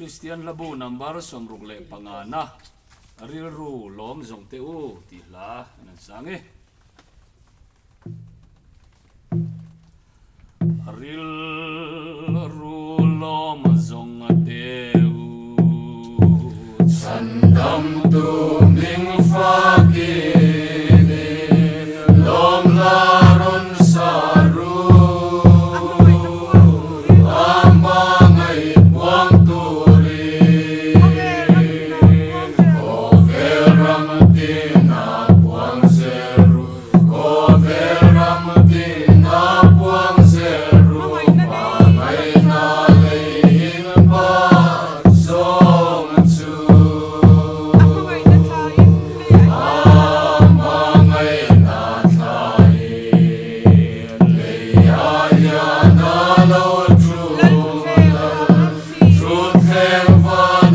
Christian labu number som rukle pangana aril ru lom zong te u ti la nan sange aril ru lom zong te u sandam tu ming fakini lom laron saru amangai buang turi koveram tina buang seru koveram tina buang seru mamai nalain ba song chu amangai na thain leya na lo truth heaven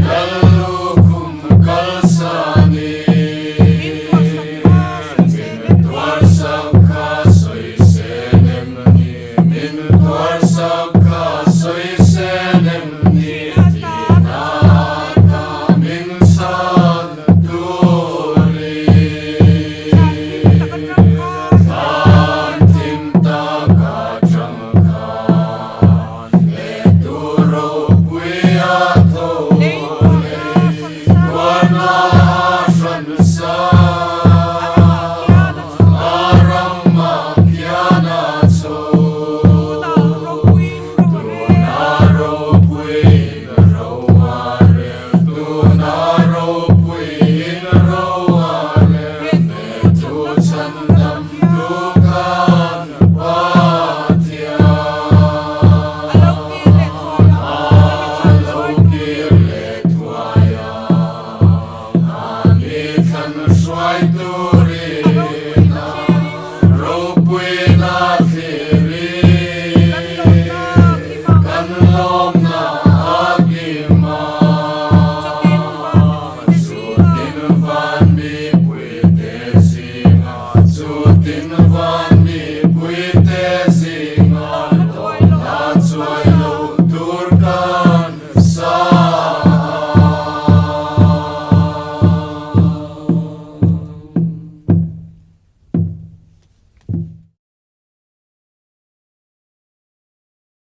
lalukum kalsani min tuar sang ka soy senem ni min tuar sang